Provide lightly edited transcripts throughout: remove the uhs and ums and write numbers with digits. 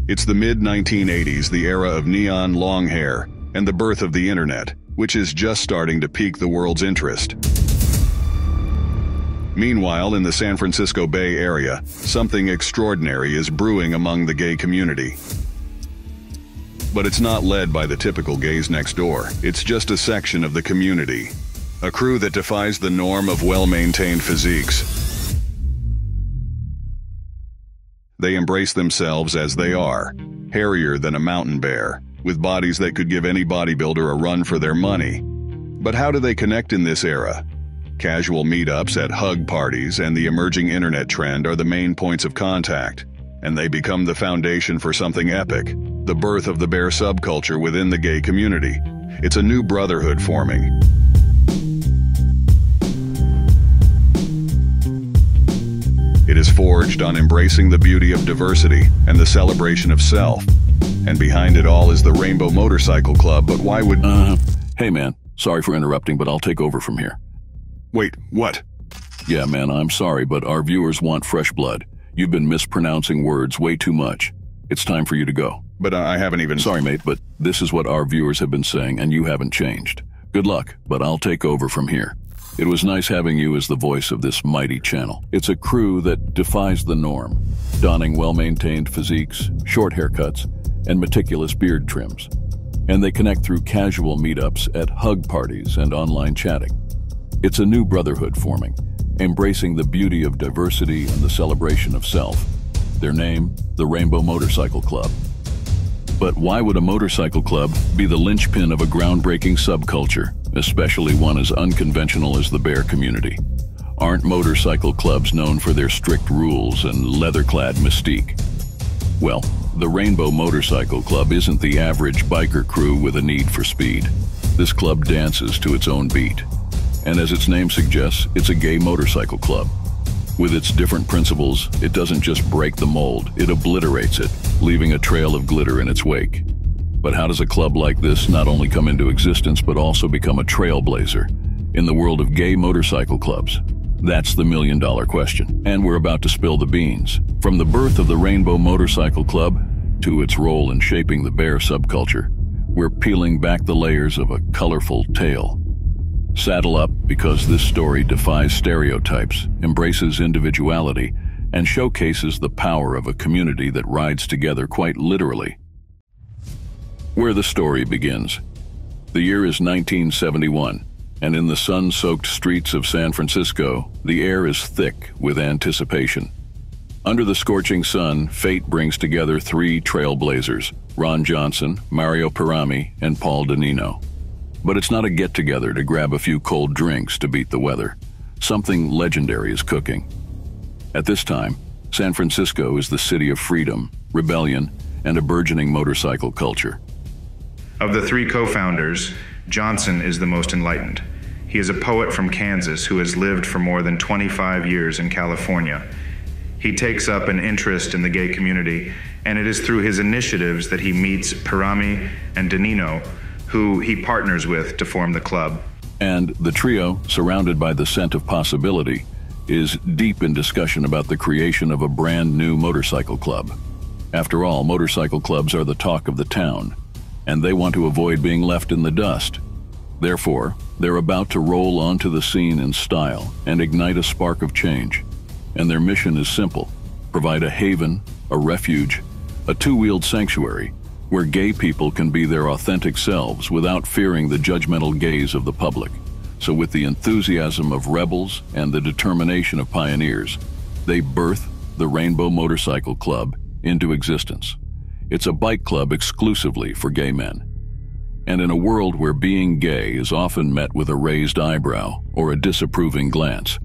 It's the mid-1980s, the era of neon long hair, and the birth of the internet, which is just starting to pique the world's interest. Meanwhile, in the San Francisco Bay Area, something extraordinary is brewing among the gay community. But it's not led by the typical gays next door. It's just a section of the community. A crew that defies the norm of well-maintained physiques. They embrace themselves as they are, hairier than a mountain bear, with bodies that could give any bodybuilder a run for their money. But how do they connect in this era? Casual meetups at hug parties and the emerging internet trend are the main points of contact, and they become the foundation for something epic, the birth of the bear subculture within the gay community. It's a new brotherhood forming. It is forged on embracing the beauty of diversity and the celebration of self. And behind it all is the Rainbow Motorcycle Club, but why would... Hey man, sorry for interrupting, but I'll take over from here. Wait, what? Yeah man, I'm sorry, but our viewers want fresh blood. You've been mispronouncing words way too much. It's time for you to go. But I haven't even... Sorry mate, but this is what our viewers have been saying, and you haven't changed. Good luck, but I'll take over from here. It was nice having you as the voice of this mighty channel. It's a crew that defies the norm, donning well-maintained physiques, short haircuts, and meticulous beard trims. And they connect through casual meetups at hug parties and online chatting. It's a new brotherhood forming, embracing the beauty of diversity and the celebration of self. Their name, the Rainbow Motorcycle Club. But why would a motorcycle club be the linchpin of a groundbreaking subculture, especially one as unconventional as the bear community? Aren't motorcycle clubs known for their strict rules and leather-clad mystique? Well, the Rainbow Motorcycle Club isn't the average biker crew with a need for speed. This club dances to its own beat. And as its name suggests, it's a gay motorcycle club. With its different principles, it doesn't just break the mold, it obliterates it, leaving a trail of glitter in its wake. But how does a club like this not only come into existence, but also become a trailblazer in the world of gay motorcycle clubs? That's the million-dollar question. And we're about to spill the beans. From the birth of the Rainbow Motorcycle Club to its role in shaping the bear subculture, we're peeling back the layers of a colorful tale. Saddle up, because this story defies stereotypes, embraces individuality, and showcases the power of a community that rides together quite literally. Where the story begins. The year is 1971, and in the sun-soaked streets of San Francisco, the air is thick with anticipation. Under the scorching sun, fate brings together three trailblazers, Ron Johnson, Mario Parami, and Paul Danino. But it's not a get-together to grab a few cold drinks to beat the weather. Something legendary is cooking. At this time, San Francisco is the city of freedom, rebellion, and a burgeoning motorcycle culture. Of the three co-founders, Johnson is the most enlightened. He is a poet from Kansas who has lived for more than 25 years in California. He takes up an interest in the gay community, and it is through his initiatives that he meets Parami and Danino, who he partners with to form the club. And the trio, surrounded by the scent of possibility, is deep in discussion about the creation of a brand new motorcycle club. After all, motorcycle clubs are the talk of the town, and they want to avoid being left in the dust. Therefore, they're about to roll onto the scene in style and ignite a spark of change. And their mission is simple: provide a haven, a refuge, a two-wheeled sanctuary where gay people can be their authentic selves without fearing the judgmental gaze of the public. So with the enthusiasm of rebels and the determination of pioneers, they birth the Rainbow Motorcycle Club into existence. It's a bike club exclusively for gay men. And in a world where being gay is often met with a raised eyebrow or a disapproving glance,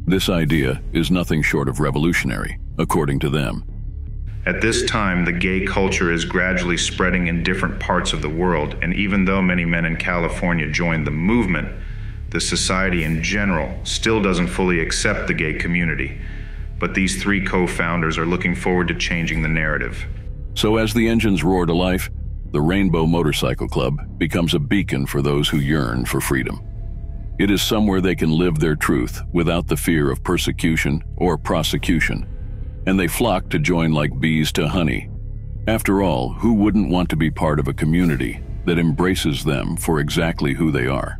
this idea is nothing short of revolutionary, according to them. At this time, the gay culture is gradually spreading in different parts of the world, and even though many men in California joined the movement, the society in general still doesn't fully accept the gay community. But these three co-founders are looking forward to changing the narrative. So as the engines roar to life, the Rainbow Motorcycle Club becomes a beacon for those who yearn for freedom. It is somewhere they can live their truth without the fear of persecution or prosecution, and they flock to join like bees to honey. After all, who wouldn't want to be part of a community that embraces them for exactly who they are?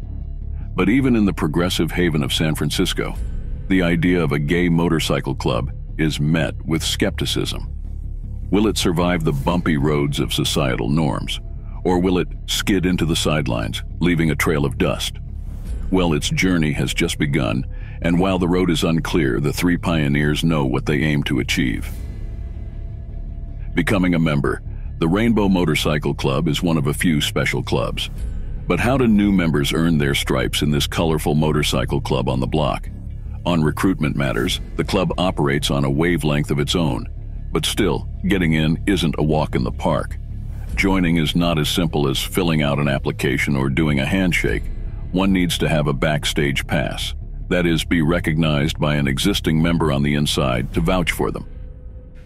But even in the progressive haven of San Francisco, the idea of a gay motorcycle club is met with skepticism. Will it survive the bumpy roads of societal norms? Or will it skid into the sidelines, leaving a trail of dust? Well, its journey has just begun, and while the road is unclear, the three pioneers know what they aim to achieve. Becoming a member, the Rainbow Motorcycle Club is one of a few special clubs. But how do new members earn their stripes in this colorful motorcycle club on the block? On recruitment matters, the club operates on a wavelength of its own. But still, getting in isn't a walk in the park. Joining is not as simple as filling out an application or doing a handshake. One needs to have a backstage pass. That is, be recognized by an existing member on the inside to vouch for them.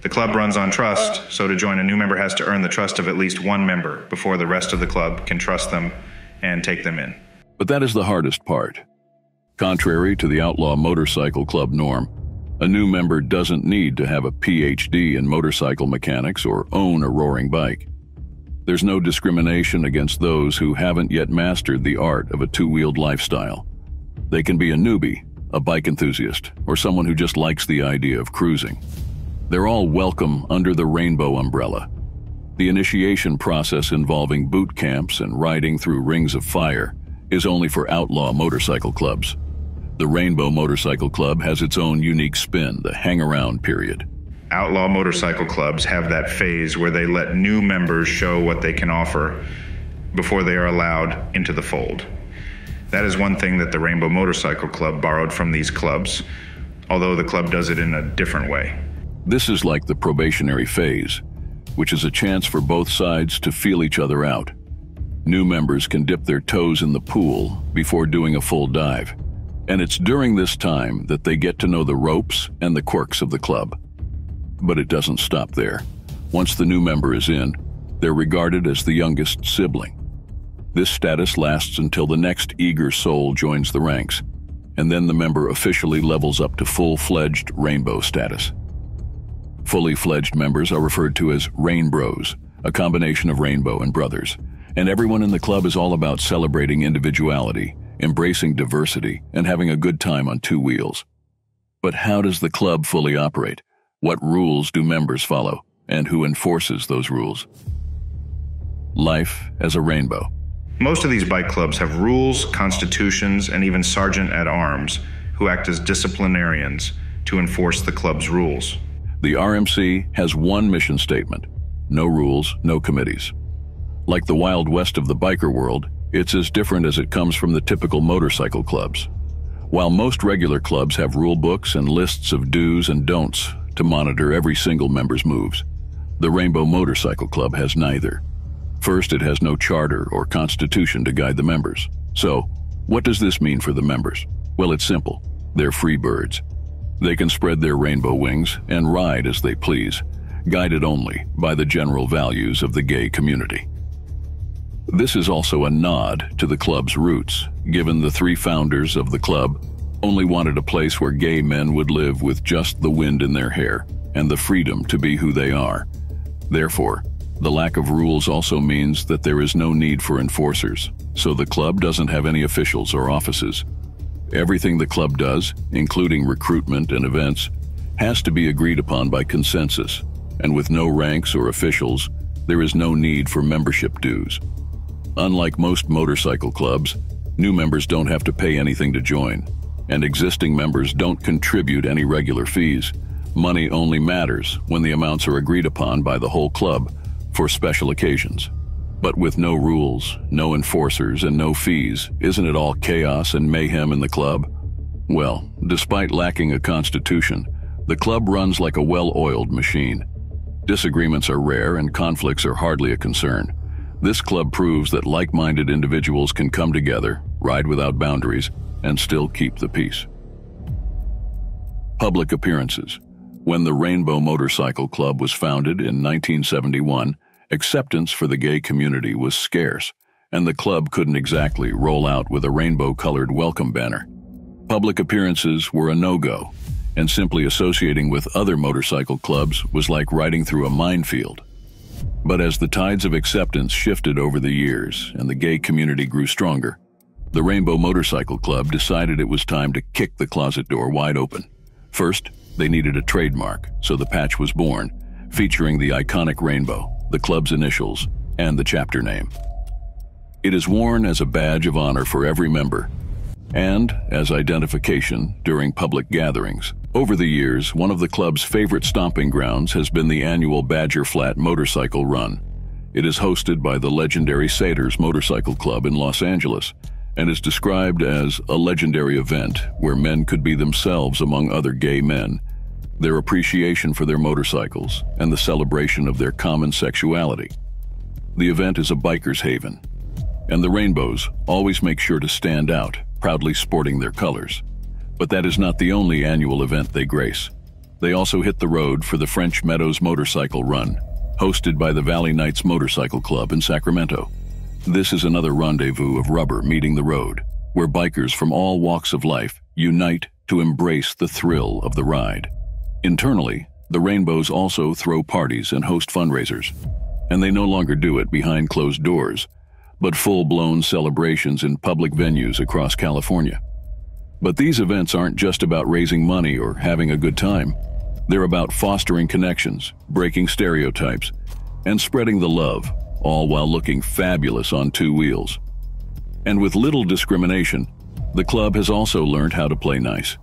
The club runs on trust, so to join, a new member has to earn the trust of at least one member before the rest of the club can trust them and take them in. But that is the hardest part. Contrary to the outlaw motorcycle club norm, a new member doesn't need to have a PhD in motorcycle mechanics or own a roaring bike. There's no discrimination against those who haven't yet mastered the art of a two-wheeled lifestyle. They can be a newbie, a bike enthusiast, or someone who just likes the idea of cruising. They're all welcome under the Rainbow umbrella. The initiation process involving boot camps and riding through rings of fire is only for outlaw motorcycle clubs. The Rainbow Motorcycle Club has its own unique spin, the hang-around period. Outlaw motorcycle clubs have that phase where they let new members show what they can offer before they are allowed into the fold. That is one thing that the Rainbow Motorcycle Club borrowed from these clubs, although the club does it in a different way. This is like the probationary phase, which is a chance for both sides to feel each other out. New members can dip their toes in the pool before doing a full dive, and it's during this time that they get to know the ropes and the quirks of the club. But it doesn't stop there. Once the new member is in, they're regarded as the youngest sibling. This status lasts until the next eager soul joins the ranks, and then the member officially levels up to full-fledged rainbow status. Fully fledged members are referred to as rainbros, a combination of rainbow and brothers, and everyone in the club is all about celebrating individuality, embracing diversity, and having a good time on two wheels. But how does the club fully operate? What rules do members follow, and who enforces those rules? Life as a rainbow. Most of these bike clubs have rules, constitutions, and even sergeant-at-arms who act as disciplinarians to enforce the club's rules. The RMC has one mission statement: no rules, no committees. Like the Wild West of the biker world, it's as different as it comes from the typical motorcycle clubs. While most regular clubs have rule books and lists of do's and don'ts to monitor every single member's moves, the Rainbow Motorcycle Club has neither. First, it has no charter or constitution to guide the members. So, what does this mean for the members? Well, it's simple. They're free birds. They can spread their rainbow wings and ride as they please, guided only by the general values of the gay community. This is also a nod to the club's roots, given the three founders of the club only wanted a place where gay men would live with just the wind in their hair and the freedom to be who they are. Therefore, the lack of rules also means that there is no need for enforcers, so the club doesn't have any officials or offices. Everything the club does, including recruitment and events, has to be agreed upon by consensus, and with no ranks or officials, there is no need for membership dues. Unlike most motorcycle clubs, new members don't have to pay anything to join, and existing members don't contribute any regular fees. Money only matters when the amounts are agreed upon by the whole club for special occasions. But with no rules, no enforcers, and no fees, isn't it all chaos and mayhem in the club? Well, despite lacking a constitution, the club runs like a well-oiled machine. Disagreements are rare and conflicts are hardly a concern. This club proves that like-minded individuals can come together, ride without boundaries, and still keep the peace. Public appearances. When the Rainbow Motorcycle Club was founded in 1971, acceptance for the gay community was scarce, and the club couldn't exactly roll out with a rainbow-colored welcome banner. Public appearances were a no-go, and simply associating with other motorcycle clubs was like riding through a minefield. But as the tides of acceptance shifted over the years and the gay community grew stronger, the Rainbow Motorcycle Club decided it was time to kick the closet door wide open. First, they needed a trademark, so the patch was born, featuring the iconic rainbow, the club's initials, and the chapter name. It is worn as a badge of honor for every member and as identification during public gatherings. Over the years, one of the club's favorite stomping grounds has been the annual Badger Flat Motorcycle Run. It is hosted by the legendary Satyrs Motorcycle Club in Los Angeles and is described as a legendary event where men could be themselves among other gay men, their appreciation for their motorcycles, and the celebration of their common sexuality. The event is a biker's haven, and the Rainbows always make sure to stand out, proudly sporting their colors. But that is not the only annual event they grace. They also hit the road for the French Meadows Motorcycle Run, hosted by the Valley Knights Motorcycle Club in Sacramento. This is another rendezvous of rubber meeting the road, where bikers from all walks of life unite to embrace the thrill of the ride. Internally, the Rainbows also throw parties and host fundraisers, and they no longer do it behind closed doors, but full-blown celebrations in public venues across California. But these events aren't just about raising money or having a good time. They're about fostering connections, breaking stereotypes, and spreading the love, all while looking fabulous on two wheels. And with little discrimination, the club has also learned how to play nice.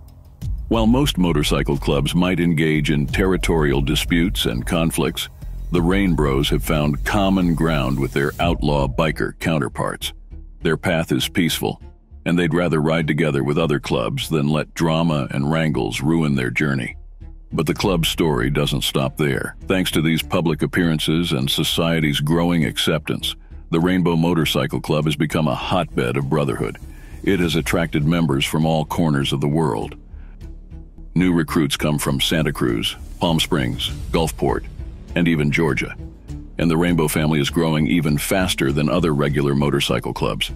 While most motorcycle clubs might engage in territorial disputes and conflicts, the Rain Bros have found common ground with their outlaw biker counterparts. Their path is peaceful, and they'd rather ride together with other clubs than let drama and wrangles ruin their journey. But the club's story doesn't stop there. Thanks to these public appearances and society's growing acceptance, the Rainbow Motorcycle Club has become a hotbed of brotherhood. It has attracted members from all corners of the world. New recruits come from Santa Cruz, Palm Springs, Gulfport, and even Georgia. And the Rainbow family is growing even faster than other regular motorcycle clubs.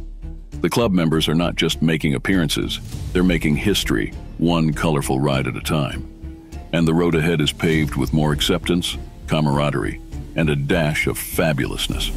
The club members are not just making appearances, they're making history, one colorful ride at a time. And the road ahead is paved with more acceptance, camaraderie, and a dash of fabulousness.